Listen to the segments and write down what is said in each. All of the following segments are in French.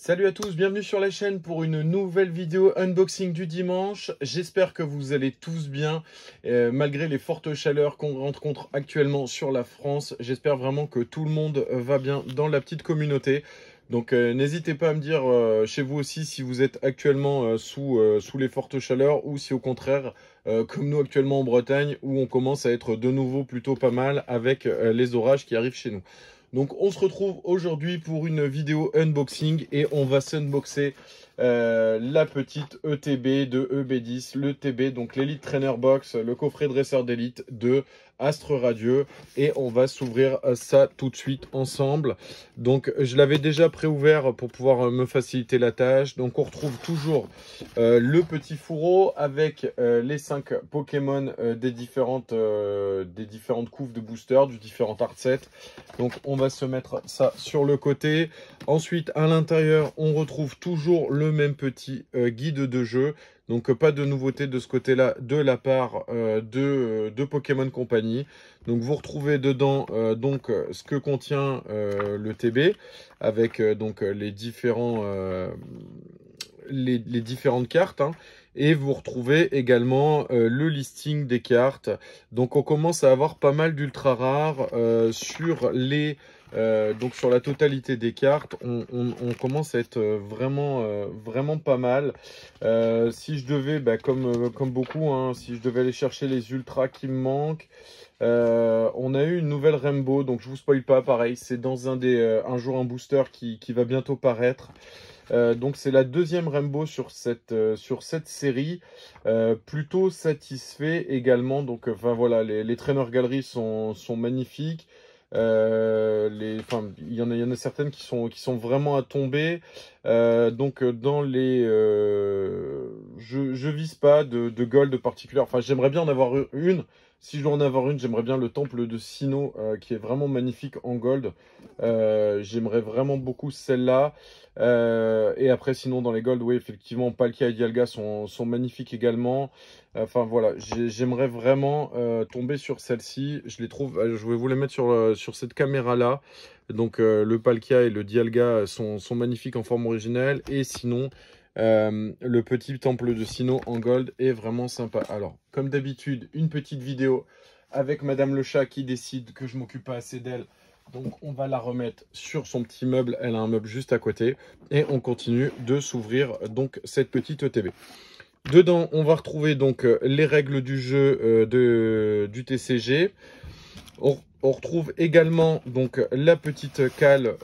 Salut à tous, bienvenue sur la chaîne pour une nouvelle vidéo unboxing du dimanche. J'espère que vous allez tous bien, malgré les fortes chaleurs qu'on rencontre actuellement sur la France. J'espère vraiment que tout le monde va bien dans la petite communauté. Donc n'hésitez pas à me dire chez vous aussi si vous êtes actuellement sous les fortes chaleurs ou si au contraire, comme nous actuellement en Bretagne, où on commence à être de nouveau plutôt pas mal avec les orages qui arrivent chez nous. Donc on se retrouve aujourd'hui pour une vidéo unboxing et on va s'unboxer la petite ETB de EB10, le TB, donc l'Elite Trainer Box, le coffret dresseur d'élite de Astre Radieux, et on va s'ouvrir ça tout de suite ensemble. Donc je l'avais déjà préouvert pour pouvoir me faciliter la tâche. Donc on retrouve toujours le petit fourreau avec les 5 Pokémon des différentes couves de booster, du différent art set. Donc on va se mettre ça sur le côté. Ensuite à l'intérieur on retrouve toujours le même petit guide de jeu. Donc pas de nouveauté de ce côté-là de la part de Pokémon Company. Donc vous retrouvez dedans ce que contient le TB avec les différentes cartes. Et vous retrouvez également le listing des cartes. Donc on commence à avoir pas mal d'ultra rares sur sur la totalité des cartes. On commence à être vraiment pas mal. Si je devais, comme beaucoup, si je devais aller chercher les ultras qui me manquent, on a eu une nouvelle Rainbow, donc je vous spoil pas, pareil, c'est dans un jour un booster qui va bientôt paraître. Donc c'est la deuxième Rainbow sur cette série, plutôt satisfait également. Donc voilà, les traîneurs galeries sont magnifiques. Il y en a certaines qui sont vraiment à tomber. Je vise pas de gold particulier. Enfin, j'aimerais bien en avoir une. Si je dois en avoir une, j'aimerais bien le temple de Sinnoh, qui est vraiment magnifique en gold. J'aimerais vraiment beaucoup celle-là. Et après, sinon, dans les gold, oui, effectivement, Palkia et Dialga sont magnifiques également. Enfin, voilà, j'aimerais vraiment tomber sur celle-ci. Je les trouve, je vais vous les mettre sur cette caméra-là. Donc, le Palkia et le Dialga sont magnifiques en forme originelle. Et sinon, le petit temple de Sinnoh en gold est vraiment sympa. Alors, comme d'habitude, une petite vidéo avec Madame le Chat qui décide que je m'occupe pas assez d'elle. Donc on va la remettre sur son petit meuble, elle a un meuble juste à côté. Et on continue de s'ouvrir donc cette petite ETB. Dedans, on va retrouver donc les règles du jeu du TCG. On retrouve également donc la petite cale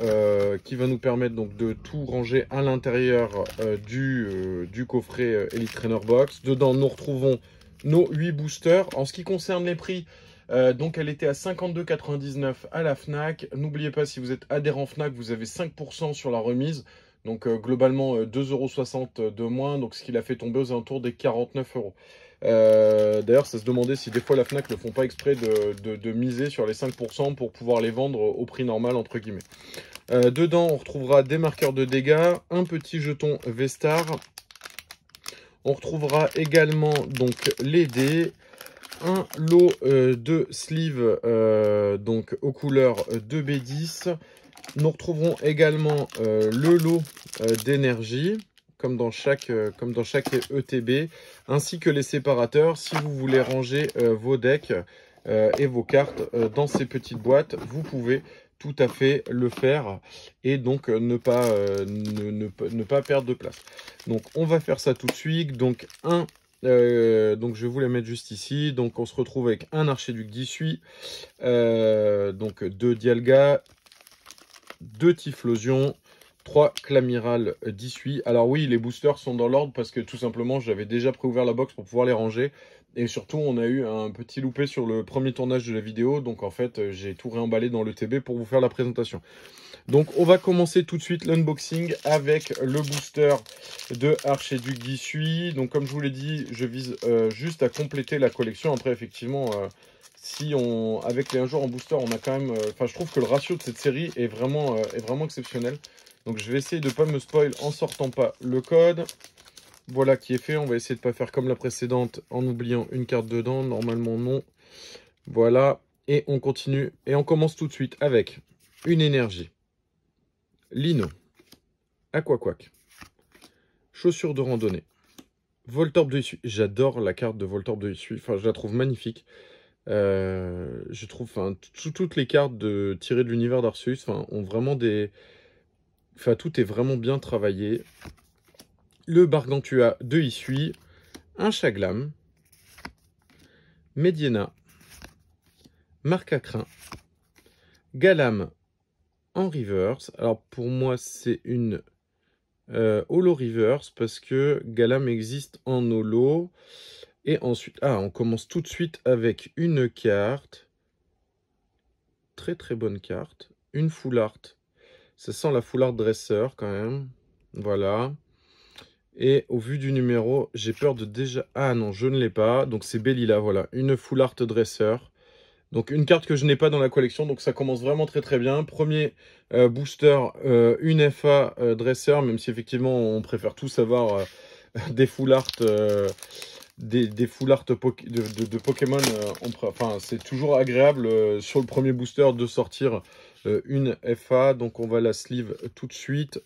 qui va nous permettre donc de tout ranger à l'intérieur du coffret Elite Trainer Box. Dedans, nous retrouvons nos 8 boosters. En ce qui concerne les prix, donc elle était à 52,99 € à la Fnac. N'oubliez pas, si vous êtes adhérent Fnac, vous avez 5% sur la remise. Donc globalement 2,60 € de moins, donc ce qui l'a fait tomber aux alentours des 49 €. D'ailleurs, ça se demandait si des fois la Fnac ne font pas exprès de miser sur les 5% pour pouvoir les vendre au prix normal, entre guillemets. Dedans, on retrouvera des marqueurs de dégâts, un petit jeton Vestar. On retrouvera également donc les dés, un lot de sleeves donc aux couleurs de B10. Nous retrouverons également le lot d'énergie, comme dans chaque ETB, ainsi que les séparateurs si vous voulez ranger vos decks et vos cartes dans ces petites boîtes. Vous pouvez tout à fait le faire et donc ne pas perdre de place. Donc on va faire ça tout de suite. Donc donc je vais vous la mettre juste ici. Donc on se retrouve avec un Archiduc d'Issui, donc 2 Dialga, 2 Typhlosion, 3 Clamiral d'Issui. Alors oui, les boosters sont dans l'ordre parce que tout simplement j'avais déjà préouvert la box pour pouvoir les ranger. Et surtout, on a eu un petit loupé sur le premier tournage de la vidéo. Donc en fait, j'ai tout réemballé dans le TB pour vous faire la présentation. Donc on va commencer tout de suite l'unboxing avec le booster de Archiduc d'Issui. Donc comme je vous l'ai dit, je vise juste à compléter la collection. Après effectivement, avec les 1 jour en booster, on a quand même... je trouve que le ratio de cette série est vraiment exceptionnel. Donc je vais essayer de ne pas me spoil en sortant pas le code. Voilà qui est fait. On va essayer de ne pas faire comme la précédente en oubliant une carte dedans. Normalement non. Voilà. Et on continue. Et on commence tout de suite avec une énergie. Lino, Aquaquack. Chaussures de randonnée. Voltorb de Issui. J'adore la carte de Voltorb de Issui. Enfin, je la trouve magnifique. Je trouve, enfin, toutes les cartes tirées de l'univers d'Arceus, enfin, ont vraiment des... Enfin, tout est vraiment bien travaillé. Le Gargantua de Issui. Un Chaglam. Mediena. Marcacrin. Galam en reverse. Alors, pour moi, c'est une holo reverse parce que Galam existe en holo. Et ensuite, on commence tout de suite avec une carte. Très très bonne carte. Une full art. Ça sent la full art dresseur quand même. Voilà. Et au vu du numéro, j'ai peur de déjà... Ah non, je ne l'ai pas. Donc c'est Bellila, voilà. Une full art dresseur. Donc une carte que je n'ai pas dans la collection. Donc ça commence vraiment très très bien. Premier booster, une FA dresseur. Même si effectivement on préfère tous avoir des full art... des full art de Pokémon, enfin, c'est toujours agréable sur le premier booster de sortir une FA. Donc on va la sleeve tout de suite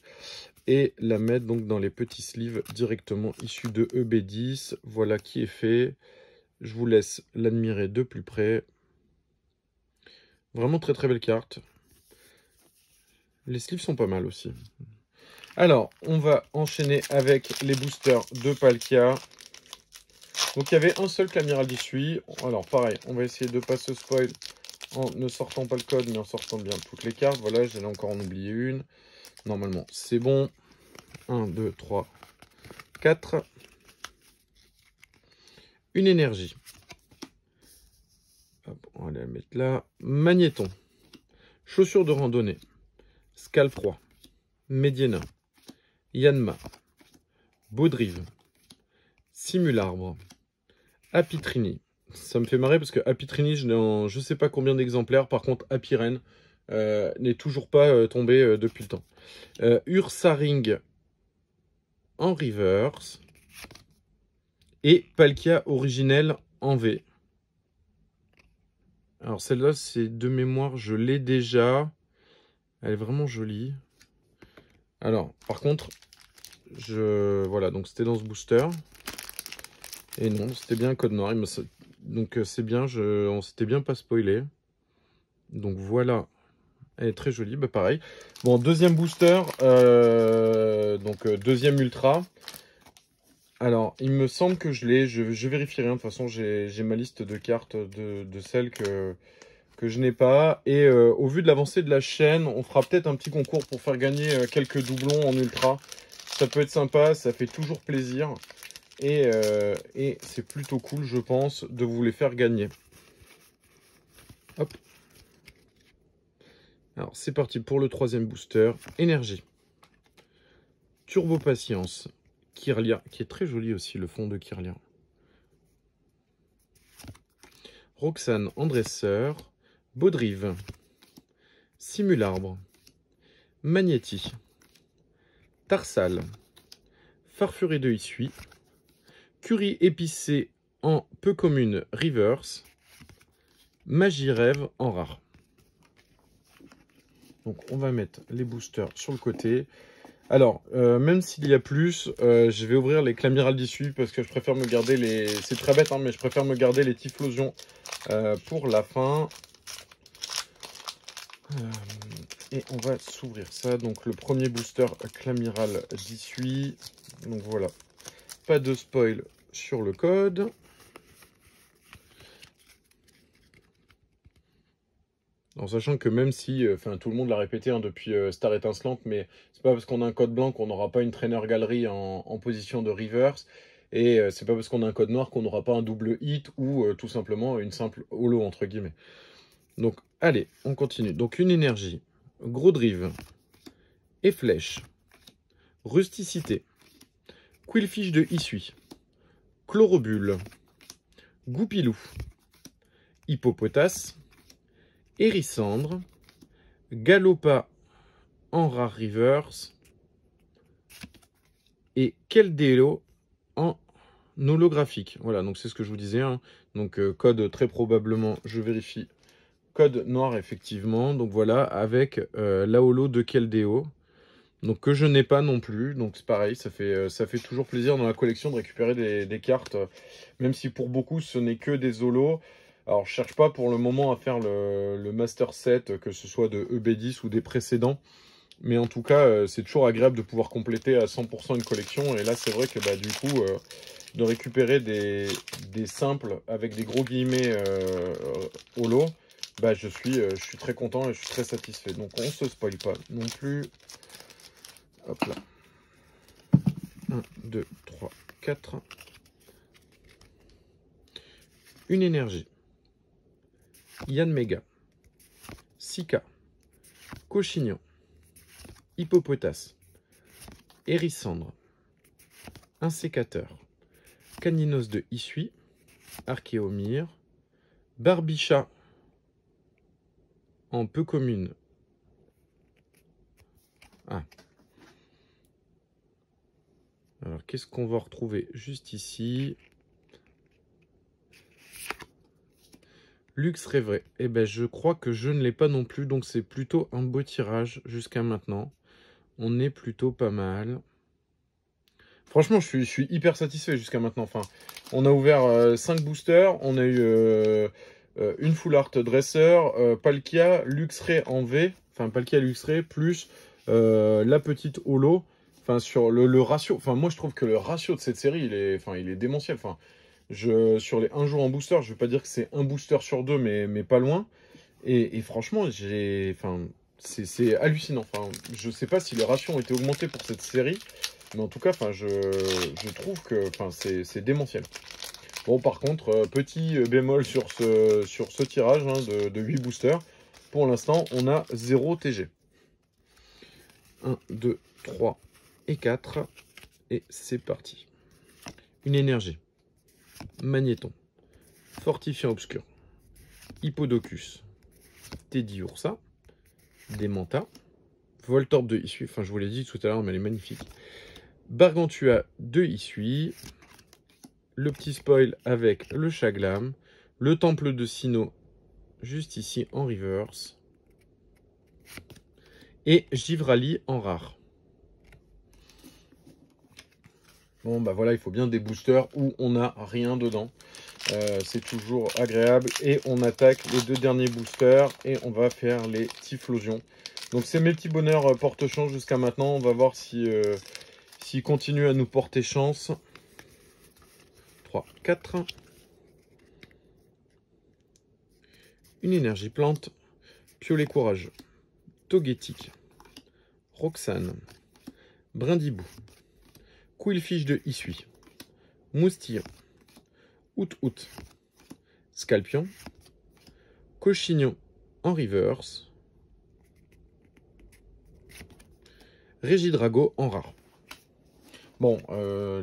et la mettre donc dans les petits sleeves directement issus de EB10. Voilà qui est fait. Je vous laisse l'admirer de plus près. Vraiment très très belle carte. Les sleeves sont pas mal aussi. Alors, on va enchaîner avec les boosters de Palkia. Donc il y avait un seul Clamiral d'Issui. Alors pareil, on va essayer de ne pas se spoil en ne sortant pas le code, mais en sortant bien toutes les cartes. Voilà, j'en ai encore en oublié une. Normalement, c'est bon. 1, 2, 3, 4. Une énergie. Hop, on va la mettre là. Magnéton. Chaussures de randonnée. Scalproie. Mediena. Yanma. Baudrive. Simularbre. Apitrini. Ça me fait marrer parce que Apitrini, je n'ai en je sais pas combien d'exemplaires. Par contre, Apiren n'est toujours pas tombé depuis le temps. Ursaring en reverse. Et Palkia originelle en V. Alors celle-là, c'est de mémoire, je l'ai déjà. Elle est vraiment jolie. Alors, par contre, voilà, donc c'était dans ce booster. Et non, c'était bien un code noir. Donc c'est bien, on s'était bien pas spoilé. Donc voilà, elle est très jolie, bah pareil. Bon, deuxième booster, donc deuxième ultra. Alors, il me semble que je l'ai, je vérifierai. De toute façon, j'ai ma liste de cartes de celles que je n'ai pas. Et au vu de l'avancée de la chaîne, on fera peut-être un petit concours pour faire gagner quelques doublons en ultra. Ça peut être sympa, ça fait toujours plaisir. Et c'est plutôt cool, je pense, de vous les faire gagner. Hop. Alors, c'est parti pour le troisième booster. Énergie. Turbo Patience. Kirlia, qui est très joli aussi, le fond de Kirlia. Roxane en dresseur. Baudrive. Simularbre. Magnéti. Tarsal. Farfurie de Issui. Curie épicée en peu commune reverse. Magie rêve en rare. Donc on va mettre les boosters sur le côté. Alors, même s'il y a plus, je vais ouvrir les Clamiral d'Issui parce que je préfère me garder les... C'est très bête, hein, mais je préfère me garder les Typhlosions pour la fin. Et on va s'ouvrir ça. Donc le premier booster Clamiral d'Issui. Donc voilà. Pas de spoil sur le code. En sachant que même si, tout le monde l'a répété hein, depuis Star Étincelante, mais c'est pas parce qu'on a un code blanc qu'on n'aura pas une trainer galerie en position de reverse. Et c'est pas parce qu'on a un code noir qu'on n'aura pas un double hit ou tout simplement une simple holo entre guillemets. Donc allez, on continue. Donc une énergie, gros drive, et flèche, rusticité, quillfish de Issui, chlorobule, goupilou, hippopotas, hérissandre, galopa en rare reverse et Keldeo en holographique. Voilà, donc c'est ce que je vous disais. Hein. Donc code très probablement, je vérifie, code noir effectivement. Donc voilà, avec la holo de Keldeo. Donc que je n'ai pas non plus. Donc c'est pareil, ça fait toujours plaisir dans la collection de récupérer des cartes. Même si pour beaucoup ce n'est que des holos. Alors je cherche pas pour le moment à faire le Master Set, que ce soit de EB10 ou des précédents. Mais en tout cas, c'est toujours agréable de pouvoir compléter à 100% une collection. Et là c'est vrai que bah, du coup, de récupérer des simples avec des gros guillemets holos, bah, je suis très content et je suis très satisfait. Donc on se spoil pas non plus. Hop là. 1, 2, 3, 4. Une énergie. Yann Mega. Sika. Cochignon. Hippopotas. Hérissandre. Un sécateur. Caninos de Issui. Archéomyre. Barbichat. En peu commune. Ah. Alors, qu'est-ce qu'on va retrouver juste ici? Luxe Rêverie. Eh ben, je crois que je ne l'ai pas non plus. Donc, c'est plutôt un beau tirage jusqu'à maintenant. On est plutôt pas mal. Franchement, je suis hyper satisfait jusqu'à maintenant. Enfin, on a ouvert 5 boosters. On a eu une Full Art Dresser, Palkia, Luxray en V. Enfin, Palkia Luxray, plus la petite holo. Enfin, sur le ratio. Enfin, moi, je trouve que le ratio de cette série, il est démentiel. Enfin, sur les 1 jour en booster, je ne vais pas dire que c'est un booster sur 2, mais pas loin. Et franchement, c'est hallucinant. Enfin, je ne sais pas si les ratios ont été augmentés pour cette série. Mais en tout cas, enfin, je trouve que c'est démentiel. Bon, par contre, petit bémol sur ce tirage hein, de 8 boosters. Pour l'instant, on a 0 TG. 1, 2, 3 et 4. Et c'est parti. Une énergie. Magnéton. Fortifiant obscur. Hippodocus. Teddy Ursa. Démenta. Voltorb de Issui. Enfin, je vous l'ai dit tout à l'heure, mais elle est magnifique. Bargantua de Issui. Le petit spoil avec le Chaglam. Le temple de Sinnoh juste ici en reverse. Et Givrali en rare. Bon, bah voilà, il faut bien des boosters où on n'a rien dedans. C'est toujours agréable. Et on attaque les 2 derniers boosters et on va faire les Typhlosions. Donc c'est mes petits bonheurs porte-chance jusqu'à maintenant. On va voir s'ils continuent à nous porter chance. 3, 4. Une énergie plante. Piolet courageux. Togetic. Roxane. Brindibou. Quillfish de Issui. Moustillon. Out. Scalpion. Cochignon en reverse. Régidrago en rare. Bon,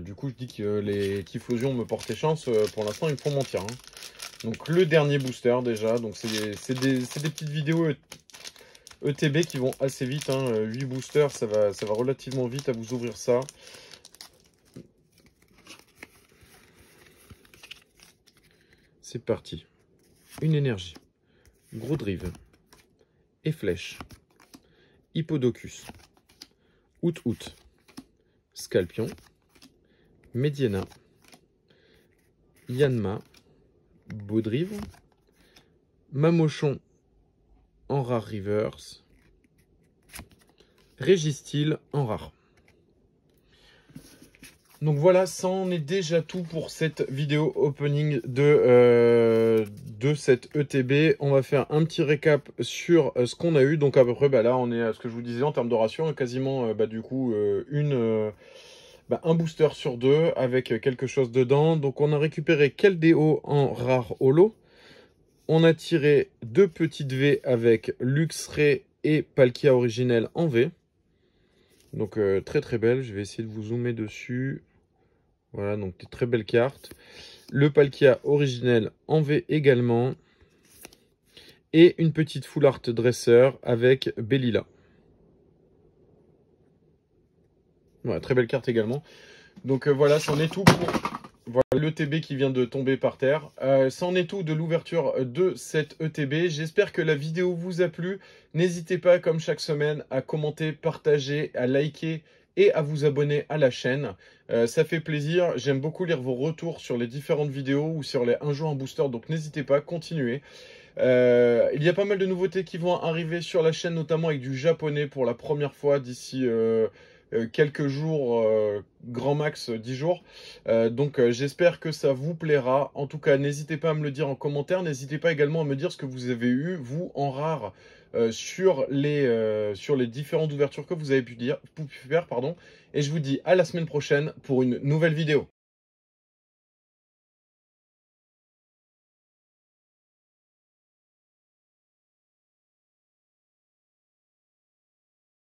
du coup, je dis que les Typhlosions me portaient chance. Pour l'instant, ils me font mentir. Hein. Donc, le dernier booster, déjà. Donc, c'est des petites vidéos ETB qui vont assez vite. Hein. 8 boosters, ça va relativement vite à vous ouvrir ça. C'est parti. Une énergie. Gros drive. Et flèche. Hippodocus. Out. Scalpion. Mediana. Yanma. Baudrive. Mamochon en rare reverse. Régistil en rare. Donc voilà, ça en est déjà tout pour cette vidéo opening de cette ETB. On va faire un petit récap sur ce qu'on a eu. Donc à peu près, bah là on est à ce que je vous disais en termes de ration, quasiment du coup un booster sur 2 avec quelque chose dedans. Donc on a récupéré Keldeo en rare holo. On a tiré 2 petites V avec Luxray et Palkia originelle en V. Donc très belle, je vais essayer de vous zoomer dessus. Voilà, donc des très belles cartes. Le Palkia originel en V également. Et une petite Full Art Dresser avec Bellila. Voilà, très belle carte également. Donc voilà, c'en est tout pour Voilà l'ETB qui vient de tomber par terre. C'en est tout de l'ouverture de cette ETB. J'espère que la vidéo vous a plu. N'hésitez pas, comme chaque semaine, à commenter, partager, à liker et à vous abonner à la chaîne. Ça fait plaisir. J'aime beaucoup lire vos retours sur les différentes vidéos ou sur les un jour un booster. Donc n'hésitez pas, continuez. Il y a pas mal de nouveautés qui vont arriver sur la chaîne, notamment avec du japonais pour la première fois d'ici quelques jours, grand max 10 jours. Donc j'espère que ça vous plaira. En tout cas, n'hésitez pas à me le dire en commentaire. N'hésitez pas également à me dire ce que vous avez eu, vous, en rare, sur les différentes ouvertures que vous avez pu faire. Pardon. Et je vous dis à la semaine prochaine pour une nouvelle vidéo.